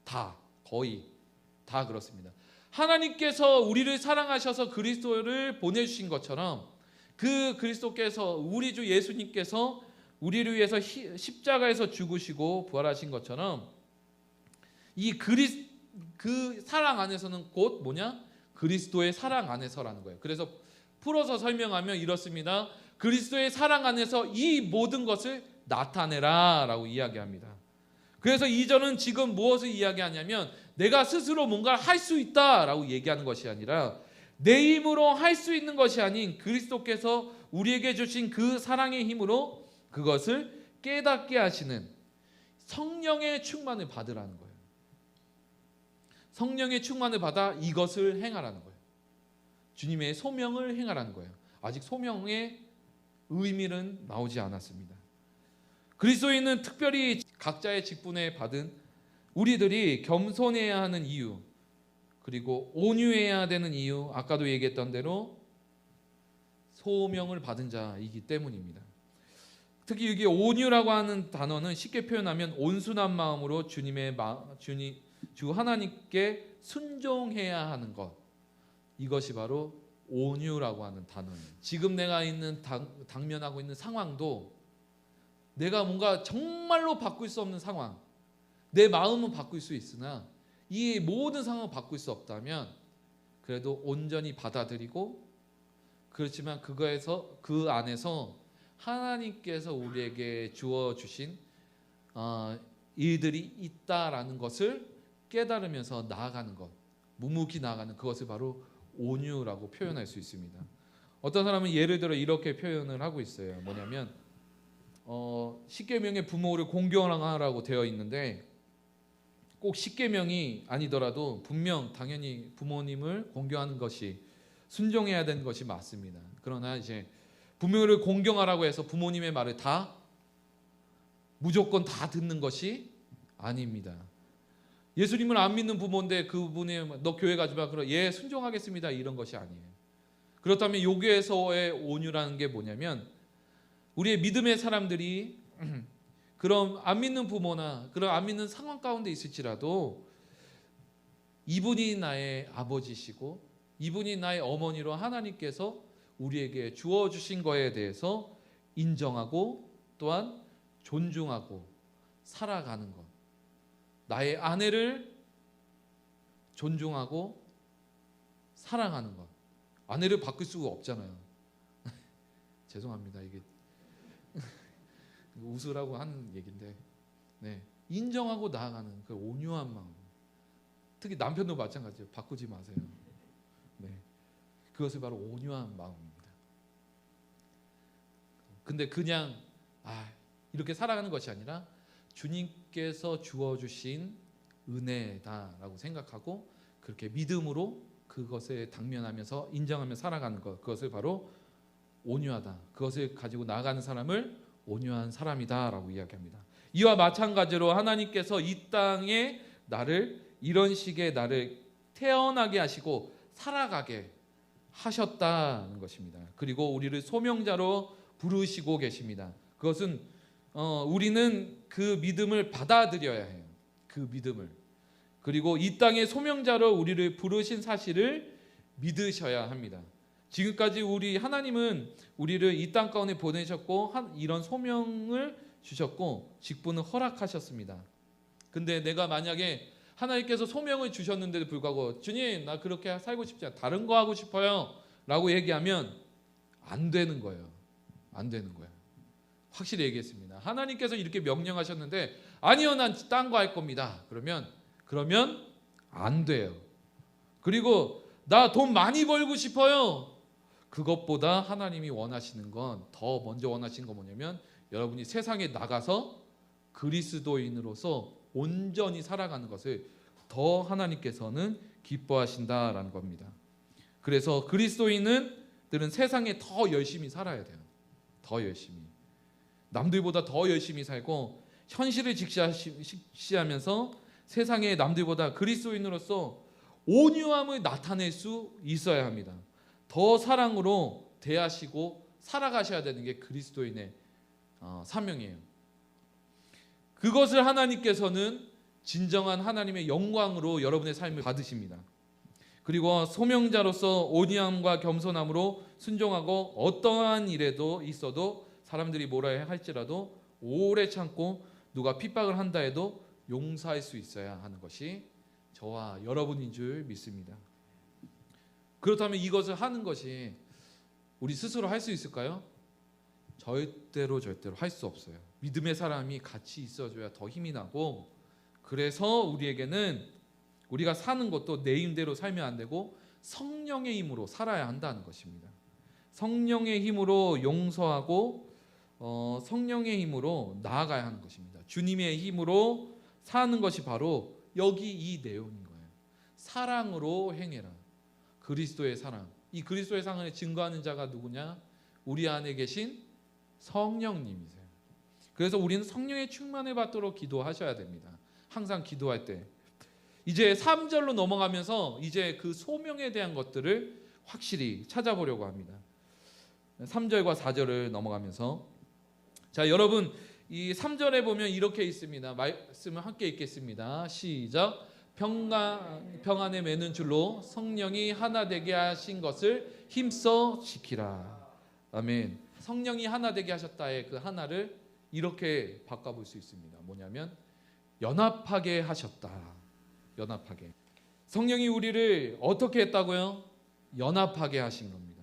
다, 거의 다 그렇습니다. 하나님께서 우리를 사랑하셔서 그리스도를 보내주신 것처럼, 그 그리스도께서, 우리 주 예수님께서 우리를 위해서 십자가에서 죽으시고 부활하신 것처럼 이 그 사랑 안에서는 곧 뭐냐? 그리스도의 사랑 안에서라는 거예요. 그래서 풀어서 설명하면 이렇습니다. 그리스도의 사랑 안에서 이 모든 것을 나타내라 라고 이야기합니다. 그래서 2절은 지금 무엇을 이야기하냐면 내가 스스로 뭔가를 할 수 있다라고 얘기하는 것이 아니라 내 힘으로 할 수 있는 것이 아닌 그리스도께서 우리에게 주신 그 사랑의 힘으로 그것을 깨닫게 하시는 성령의 충만을 받으라는 거예요. 성령의 충만을 받아 이것을 행하라는 거예요. 주님의 소명을 행하라는 거예요. 아직 소명의 의미는 나오지 않았습니다. 그리스도인은 특별히 각자의 직분에 받은 우리들이 겸손해야 하는 이유, 그리고 온유해야 되는 이유, 아까도 얘기했던 대로 소명을 받은 자이기 때문입니다. 특히 여기 온유라고 하는 단어는 쉽게 표현하면 온순한 마음으로 주 하나님께 순종해야 하는 것, 이것이 바로 온유라고 하는 단어예요. 지금 내가 당면하고 있는 상황도 내가 뭔가 정말로 바꿀 수 없는 상황, 내 마음은 바꿀 수 있으나 이 모든 상황을 바꿀 수 없다면 그래도 온전히 받아들이고, 그렇지만 그 안에서 하나님께서 우리에게 주어주신 일들이 있다라는 것을 깨달으면서 나아가는 것, 묵묵히 나아가는 그것을 바로 온유라고 표현할 수 있습니다. 어떤 사람은 예를 들어 이렇게 표현을 하고 있어요. 뭐냐면 십계명의 부모를 공경하라고 되어 있는데 꼭 십계명이 아니더라도 분명 당연히 부모님을 공경하는 것이, 순종해야 되는 것이 맞습니다. 그러나 이제 부모를 공경하라고 해서 부모님의 말을 다 무조건 다 듣는 것이 아닙니다. 예수님을 안 믿는 부모인데 그분이 너 교회 가지 마, 그럼 예 순종하겠습니다, 이런 것이 아니에요. 그렇다면 여기에서의 온유라는 게 뭐냐면 우리의 믿음의 사람들이 그럼 안 믿는 부모나 그런 안 믿는 상황 가운데 있을지라도 이분이 나의 아버지시고 이분이 나의 어머니로 하나님께서 우리에게 주어주신 거에 대해서 인정하고 또한 존중하고 살아가는 것, 나의 아내를 존중하고 사랑하는 것. 아내를 바꿀 수가 없잖아요. 죄송합니다, 이게 웃으라고 하는 얘기인데, 네, 인정하고 나아가는 그 온유한 마음, 특히 남편도 마찬가지예요. 바꾸지 마세요. 네, 그것이 바로 온유한 마음입니다. 근데 그냥 이렇게 살아가는 것이 아니라 주님께서 주어주신 은혜다라고 생각하고 그렇게 믿음으로 그것에 당면하면서 인정하며 살아가는 것, 그것을 바로 온유하다, 그것을 가지고 나아가는 사람을 온유한 사람이다라고 이야기합니다. 이와 마찬가지로 하나님께서 이 땅에 이런 식의 나를 태어나게 하시고 살아가게 하셨다는 것입니다. 그리고 우리를 소명자로 부르시고 계십니다. 그것은 우리는 그 믿음을 받아들여야 해요. 그 믿음을. 그리고 이 땅의 소명자로 우리를 부르신 사실을 믿으셔야 합니다. 지금까지 하나님은 우리를 이 땅 가운데 보내셨고 이런 소명을 주셨고 직분을 허락하셨습니다. 근데 내가 만약에 하나님께서 소명을 주셨는데도 불구하고 주님 나 그렇게 살고 싶지 않아, 다른 거 하고 싶어요 라고 얘기하면 안 되는 거예요. 안 되는 거예요. 확실히 얘기했습니다. 하나님께서 이렇게 명령하셨는데 아니요 난 딴 거 할 겁니다. 그러면 안 돼요. 그리고 나 돈 많이 벌고 싶어요. 그것보다 하나님이 원하시는 건, 더 먼저 원하시는 건 뭐냐면 여러분이 세상에 나가서 그리스도인으로서 온전히 살아가는 것을 더 하나님께서는 기뻐하신다라는 겁니다. 그래서 그리스도인들은 세상에 더 열심히 살아야 돼요. 더 열심히. 남들보다 더 열심히 살고 현실을 직시하면서 세상에 남들보다 그리스도인으로서 온유함을 나타낼 수 있어야 합니다. 더 사랑으로 대하시고 살아가셔야 되는 게 그리스도인의 사명이에요. 그것을 하나님께서는 진정한 하나님의 영광으로 여러분의 삶을 받으십니다. 그리고 소명자로서 온유함과 겸손함으로 순종하고 어떠한 일에도 있어도 사람들이 뭐라 할지라도 오래 참고 누가 핍박을 한다 해도 용서할 수 있어야 하는 것이 저와 여러분인 줄 믿습니다. 그렇다면 이것을 하는 것이 우리 스스로 할 수 있을까요? 절대로 할 수 없어요. 믿음의 사람이 같이 있어줘야 더 힘이 나고, 그래서 우리에게는 우리가 사는 것도 내 힘대로 살면 안 되고 성령의 힘으로 살아야 한다는 것입니다. 성령의 힘으로 용서하고 성령의 힘으로 나아가야 하는 것입니다. 주님의 힘으로 사는 것이 바로 여기 이 내용인 거예요. 사랑으로 행해라. 그리스도의 사랑. 이 그리스도의 사랑을 증거하는 자가 누구냐? 우리 안에 계신 성령님이세요. 그래서 우리는 성령의 충만을 받도록 기도하셔야 됩니다. 항상 기도할 때. 이제 3절로 넘어가면서 이제 그 소명에 대한 것들을 확실히 찾아보려고 합니다. 3절과 4절을 넘어가면서, 자, 여러분 이 3절에 보면 이렇게 있습니다. 말씀을 함께 읽겠습니다. 시작. 평안에 매는 줄로 성령이 하나 되게 하신 것을 힘써 지키라. 아멘. 성령이 하나 되게 하셨다의 그 하나를 이렇게 바꿔볼 수 있습니다. 뭐냐면 연합하게 하셨다. 연합하게. 성령이 우리를 어떻게 했다고요? 연합하게 하신 겁니다.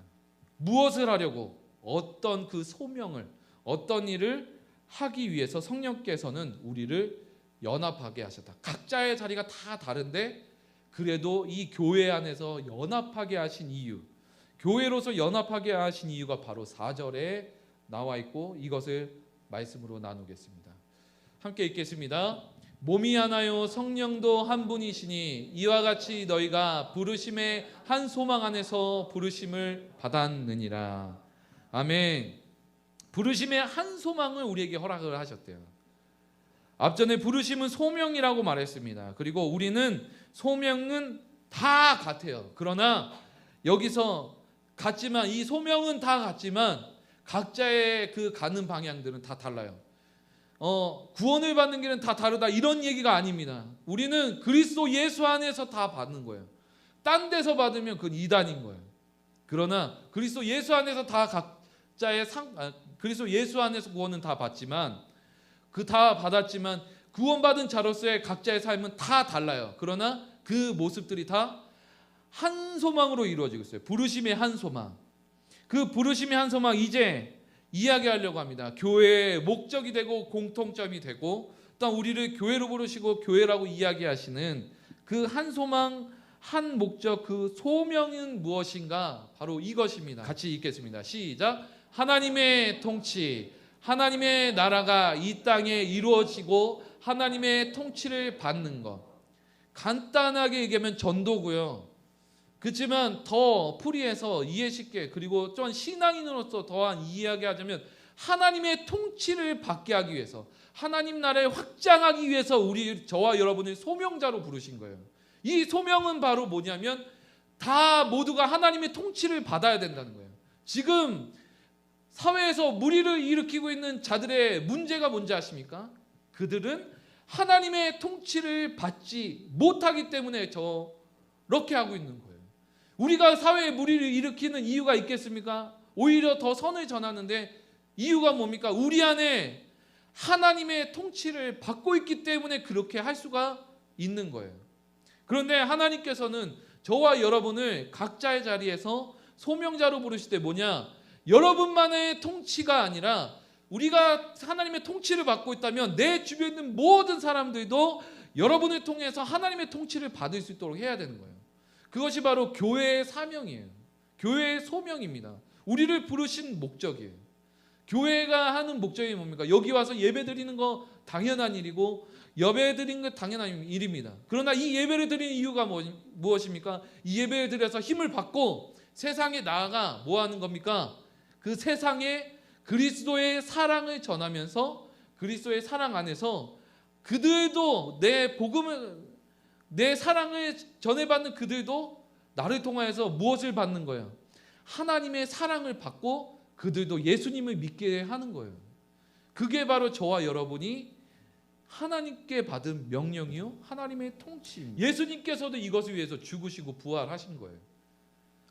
무엇을 하려고? 어떤 그 소명을, 어떤 일을 하기 위해서 성령께서는 우리를 연합하게 하셨다. 각자의 자리가 다 다른데 그래도 이 교회 안에서 연합하게 하신 이유, 교회로서 연합하게 하신 이유가 바로 4절에 나와 있고, 이것을 말씀으로 나누겠습니다. 함께 읽겠습니다. 몸이 하나요 성령도 한 분이시니 이와 같이 너희가 부르심의 한 소망 안에서 부르심을 받았느니라. 아멘. 부르심의 한 소망을 우리에게 허락을 하셨대요. 앞전에 부르심은 소명이라고 말했습니다. 그리고 우리는 소명은 다 같아요. 그러나 여기서 같지만, 이 소명은 다 같지만 각자의 그 가는 방향들은 다 달라요. 구원을 받는 길은 다 다르다, 이런 얘기가 아닙니다. 우리는 그리스도 예수 안에서 다 받는 거예요. 딴 데서 받으면 그건 이단인 거예요. 그러나 그리스도 예수 안에서 다 각자의 그리스도 예수 안에서 구원은 다 받지만, 그 다 받았지만 구원받은 자로서의 각자의 삶은 다 달라요. 그러나 그 모습들이 다 한 소망으로 이루어지고 있어요. 부르심의 한 소망. 그 부르심의 한 소망, 이제 이야기하려고 합니다. 교회의 목적이 되고 공통점이 되고, 또 우리를 교회로 부르시고 교회라고 이야기하시는 그 한 소망, 한 목적, 그 소명은 무엇인가? 바로 이것입니다. 같이 읽겠습니다. 시작. 하나님의 통치, 하나님의 나라가 이 땅에 이루어지고 하나님의 통치를 받는 것. 간단하게 얘기하면 전도고요. 그렇지만 더 풀이해서 이해 쉽게, 그리고 좀 신앙인으로서 더한 이야기하자면 하나님의 통치를 받게 하기 위해서, 하나님 나라를 확장하기 위해서 저와 여러분을 소명자로 부르신 거예요. 이 소명은 바로 뭐냐면 다 모두가 하나님의 통치를 받아야 된다는 거예요. 지금 사회에서 무리를 일으키고 있는 자들의 문제가 뭔지 아십니까? 그들은 하나님의 통치를 받지 못하기 때문에 저렇게 하고 있는 거예요. 우리가 사회에 무리를 일으키는 이유가 있겠습니까? 오히려 더 선을 전하는데 이유가 뭡니까? 우리 안에 하나님의 통치를 받고 있기 때문에 그렇게 할 수가 있는 거예요. 그런데 하나님께서는 저와 여러분을 각자의 자리에서 소명자로 부르실 때 뭐냐? 여러분만의 통치가 아니라 우리가 하나님의 통치를 받고 있다면 내 주변에 있는 모든 사람들도 여러분을 통해서 하나님의 통치를 받을 수 있도록 해야 되는 거예요. 그것이 바로 교회의 사명이에요. 교회의 소명입니다. 우리를 부르신 목적이에요. 교회가 하는 목적이 뭡니까? 여기 와서 예배 드리는 거 당연한 일이고 예배 드리는 거 당연한 일입니다. 그러나 이 예배를 드리는 이유가 무엇입니까? 이 예배를 드려서 힘을 받고 세상에 나아가 뭐 하는 겁니까? 그 세상에 그리스도의 사랑을 전하면서 그리스도의 사랑 안에서 그들도 내 복음을, 내 사랑을 전해받는 그들도 나를 통하여서 무엇을 받는 거예요? 하나님의 사랑을 받고 그들도 예수님을 믿게 하는 거예요. 그게 바로 저와 여러분이 하나님께 받은 명령이요, 하나님의 통치입니다. 예수님께서도 이것을 위해서 죽으시고 부활하신 거예요.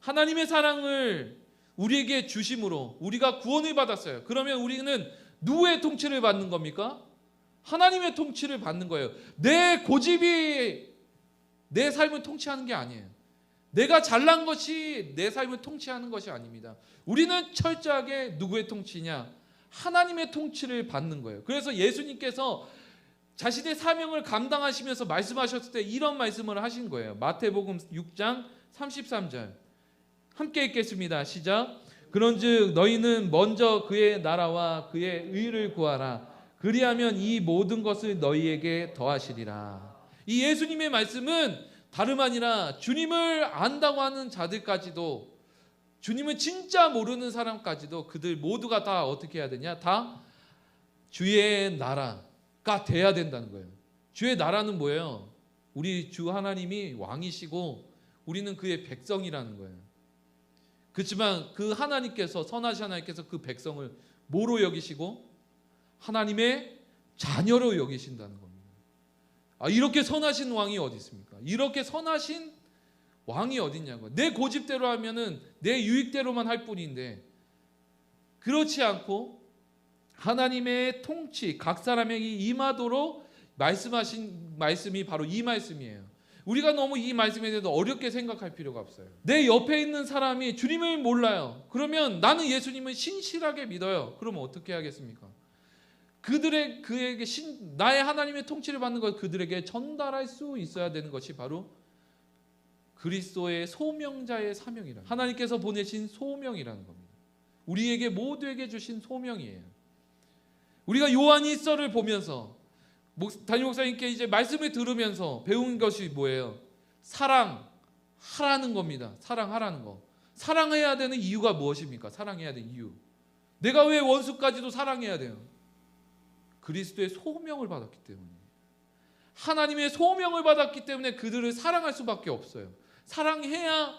하나님의 사랑을 우리에게 주심으로 우리가 구원을 받았어요. 그러면 우리는 누구의 통치를 받는 겁니까? 하나님의 통치를 받는 거예요. 내 고집이 내 삶을 통치하는 게 아니에요. 내가 잘난 것이 내 삶을 통치하는 것이 아닙니다. 우리는 철저하게 누구의 통치냐? 하나님의 통치를 받는 거예요. 그래서 예수님께서 자신의 사명을 감당하시면서 말씀하셨을 때 이런 말씀을 하신 거예요. 마태복음 6장 33절 함께 읽겠습니다. 시작. 그런즉 너희는 먼저 그의 나라와 그의 의를 구하라. 그리하면 이 모든 것을 너희에게 더하시리라. 이 예수님의 말씀은 다름 아니라 주님을 안다고 하는 자들까지도, 주님을 진짜 모르는 사람까지도 그들 모두가 다 어떻게 해야 되냐? 다 주의 나라가 돼야 된다는 거예요. 주의 나라는 뭐예요? 우리 주 하나님이 왕이시고 우리는 그의 백성이라는 거예요. 그렇지만 그 하나님께서, 선하신 하나님께서 그 백성을 뭐로 여기시고? 하나님의 자녀로 여기신다는 겁니다. 이렇게 선하신 왕이 어디 있습니까? 이렇게 선하신 왕이 어디 있냐고요. 내 고집대로 하면은 내 유익대로만 할 뿐인데, 그렇지 않고 하나님의 통치, 각 사람에게 임하도록 말씀하신 말씀이 바로 이 말씀이에요. 우리가 너무 이 말씀에 대해서 어렵게 생각할 필요가 없어요. 내 옆에 있는 사람이 주님을 몰라요. 그러면 나는 예수님을 신실하게 믿어요. 그러면 어떻게 하겠습니까? 그에게 나의 하나님의 통치를 받는 것, 그들에게 전달할 수 있어야 되는 것이 바로 그리스도의 소명자의 사명이라. 하나님께서 보내신 소명이라는 겁니다. 우리에게 모두에게 주신 소명이에요. 우리가 요한일서를 보면서 담임 목사님께 이제 말씀을 들으면서 배운 것이 뭐예요? 사랑하라는 겁니다. 사랑하라는 거. 사랑해야 되는 이유가 무엇입니까? 사랑해야 되는 이유. 내가 왜 원수까지도 사랑해야 돼요? 그리스도의 소명을 받았기 때문에. 하나님의 소명을 받았기 때문에 그들을 사랑할 수밖에 없어요. 사랑해야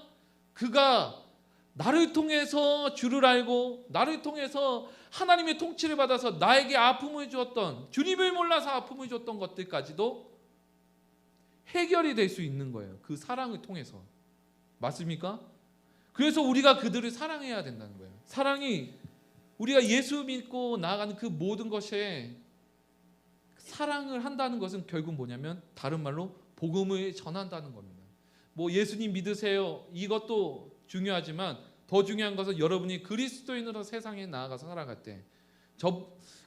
그가 나를 통해서 주를 알고 나를 통해서 하나님의 통치를 받아서 나에게 아픔을 주었던, 주님을 몰라서 아픔을 줬던 것들까지도 해결이 될 수 있는 거예요. 그 사랑을 통해서. 맞습니까? 그래서 우리가 그들을 사랑해야 된다는 거예요. 사랑이, 우리가 예수 믿고 나아가는 그 모든 것에 사랑을 한다는 것은 결국 뭐냐면 다른 말로 복음을 전한다는 겁니다. 뭐 예수님 믿으세요, 이것도 중요하지만 더 중요한 것은 여러분이 그리스도인으로 세상에 나아가서 살아갈 때,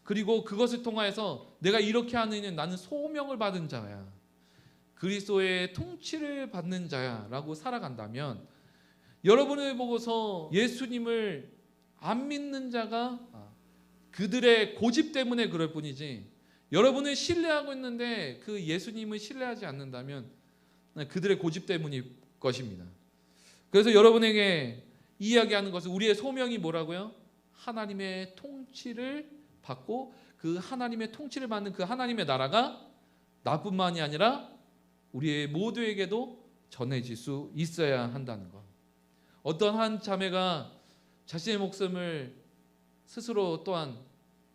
그리고 그것을 통하여서 내가 이렇게 하느니 나는 소명을 받은 자야, 그리스도의 통치를 받는 자야 라고 살아간다면, 여러분을 보고서 예수님을 안 믿는 자가 그들의 고집 때문에 그럴 뿐이지, 여러분을 신뢰하고 있는데 그 예수님을 신뢰하지 않는다면 그들의 고집 때문일 것입니다. 그래서 여러분에게 이야기하는 것은, 우리의 소명이 뭐라고요? 하나님의 통치를 받고 그 하나님의 통치를 받는 그 하나님의 나라가 나뿐만이 아니라 우리의 모두에게도 전해질 수 있어야 한다는 것. 어떤 한 자매가 자신의 목숨을 스스로, 또한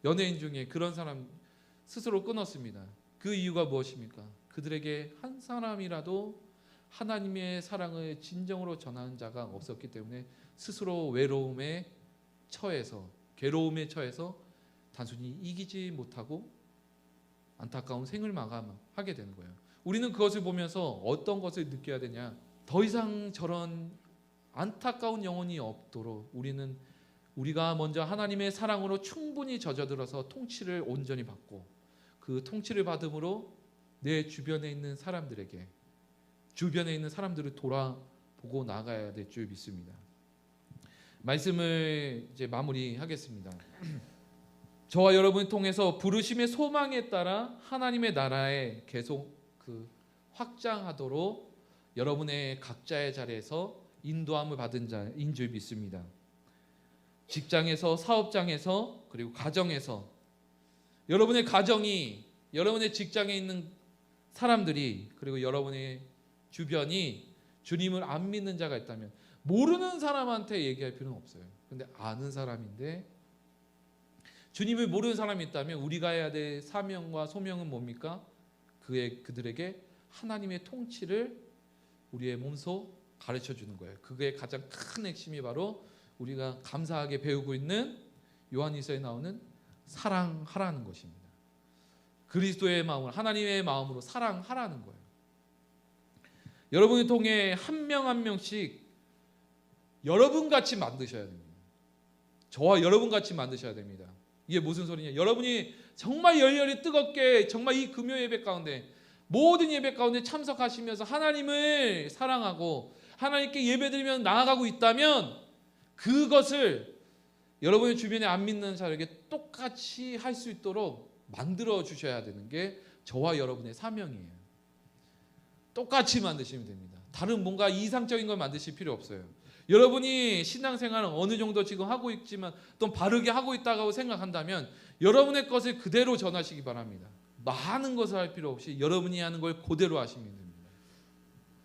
연예인 중에 그런 사람 스스로 끊었습니다. 그 이유가 무엇입니까? 그들에게 한 사람이라도 하나님의 사랑을 진정으로 전하는 자가 없었기 때문에 스스로 외로움에 처해서, 괴로움에 처해서 단순히 이기지 못하고 안타까운 생을 마감하게 되는 거예요. 우리는 그것을 보면서 어떤 것을 느껴야 되냐? 더 이상 저런 안타까운 영혼이 없도록 우리가 먼저 하나님의 사랑으로 충분히 젖어들어서 통치를 온전히 받고, 그 통치를 받음으로 내 주변에 있는 사람들을 돌아보고 나가야 될 줄 믿습니다. 말씀을 이제 마무리하겠습니다. 저와 여러분을 통해서 부르심의 소망에 따라 하나님의 나라에 계속 확장하도록 여러분의 각자의 자리에서 인도함을 받은 자인 줄 믿습니다. 직장에서, 사업장에서, 그리고 가정에서, 여러분의 가정이, 여러분의 직장에 있는 사람들이, 그리고 여러분의 주변이 주님을 안 믿는 자가 있다면 모르는 사람한테 얘기할 필요는 없어요. 근데 아는 사람인데, 주님을 모르는 사람이 있다면 우리가 해야 될 사명과 소명은 뭡니까? 그들에게 하나님의 통치를 우리의 몸소 가르쳐 주는 거예요. 그게 가장 큰 핵심이 바로 우리가 감사하게 배우고 있는 요한일서에 나오는 사랑하라는 것입니다. 그리스도의 마음으로, 하나님의 마음으로 사랑하라는 거예요. 여러분을 통해 한 명 한 명씩 여러분같이 만드셔야 됩니다. 저와 여러분같이 만드셔야 됩니다. 이게 무슨 소리냐? 여러분이 정말 열렬히 뜨겁게 정말 이 금요 예배 가운데, 모든 예배 가운데 참석하시면서 하나님을 사랑하고 하나님께 예배드리며 나아가고 있다면 그것을 여러분의 주변에 안 믿는 사람에게 똑같이 할 수 있도록 만들어 주셔야 되는 게 저와 여러분의 사명이에요. 똑같이 만드시면 됩니다. 다른 뭔가 이상적인 걸 만드실 필요 없어요. 여러분이 신앙생활은 어느 정도 지금 하고 있지만 또 바르게 하고 있다고 생각한다면 여러분의 것을 그대로 전하시기 바랍니다. 많은 것을 할 필요 없이 여러분이 하는 걸 그대로 하시면 됩니다.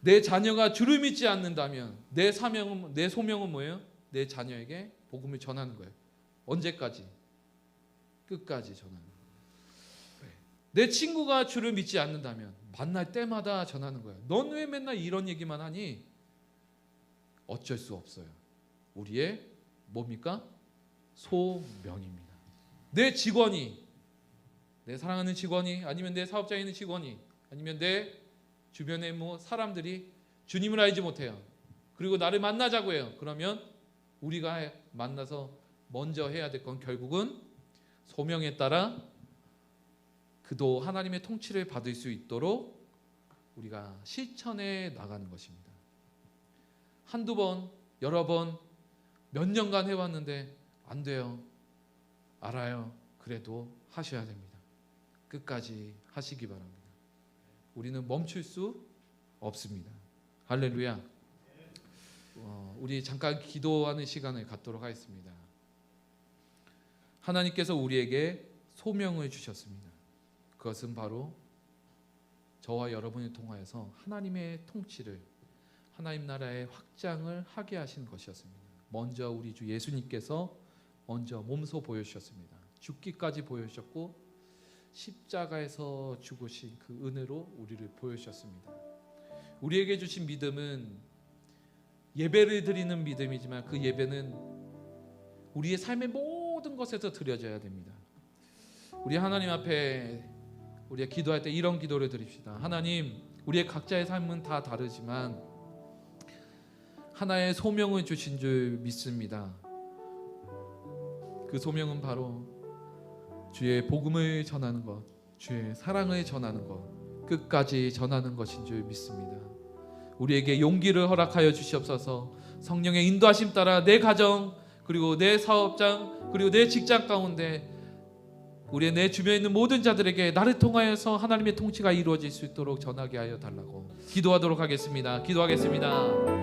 내 자녀가 주를 믿지 않는다면 내 사명은, 내 소명은 뭐예요? 내 자녀에게 복음을 전하는 거예요. 언제까지? 끝까지 전하는 거예요. 내 친구가 주를 믿지 않는다면 만날 때마다 전하는 거예요. 넌 왜 맨날 이런 얘기만 하니? 어쩔 수 없어요. 우리의 뭡니까? 소명입니다. 내 직원이, 내 사랑하는 직원이, 아니면 내 사업장에 있는 직원이, 아니면 내 주변의 사람들이 주님을 알지 못해요. 그리고 나를 만나자고 해요. 그러면 우리가 만나서 먼저 해야 될 건 결국은 소명에 따라 그도 하나님의 통치를 받을 수 있도록 우리가 실천해 나가는 것입니다. 한두 번, 여러 번, 몇 년간 해왔는데 안 돼요. 알아요. 그래도 하셔야 됩니다. 끝까지 하시기 바랍니다. 우리는 멈출 수 없습니다. 할렐루야. 우리 잠깐 기도하는 시간을 갖도록 하겠습니다. 하나님께서 우리에게 소명을 주셨습니다. 그것은 바로 저와 여러분을 통하여서 하나님의 통치를, 하나님 나라의 확장을 하게 하신 것이었습니다. 먼저 우리 주 예수님께서 먼저 몸소 보여주셨습니다. 죽기까지 보여주셨고 십자가에서 죽으신 그 은혜로 우리를 보여주셨습니다. 우리에게 주신 믿음은 예배를 드리는 믿음이지만 그 예배는 우리의 삶의 모든 것에서 드려져야 됩니다. 우리 하나님 앞에 우리가 기도할 때 이런 기도를 드립시다. 하나님, 우리의 각자의 삶은 다 다르지만 하나의 소명을 주신 줄 믿습니다. 그 소명은 바로 주의 복음을 전하는 것, 주의 사랑을 전하는 것, 끝까지 전하는 것인 줄 믿습니다. 우리에게 용기를 허락하여 주시옵소서. 성령의 인도하심 따라 내 가정, 그리고 내 사업장, 그리고 내 직장 가운데 우리의 내 주변에 있는 모든 자들에게 나를 통하여서 하나님의 통치가 이루어질 수 있도록 전하게 하여 달라고 기도하도록 하겠습니다. 기도하겠습니다.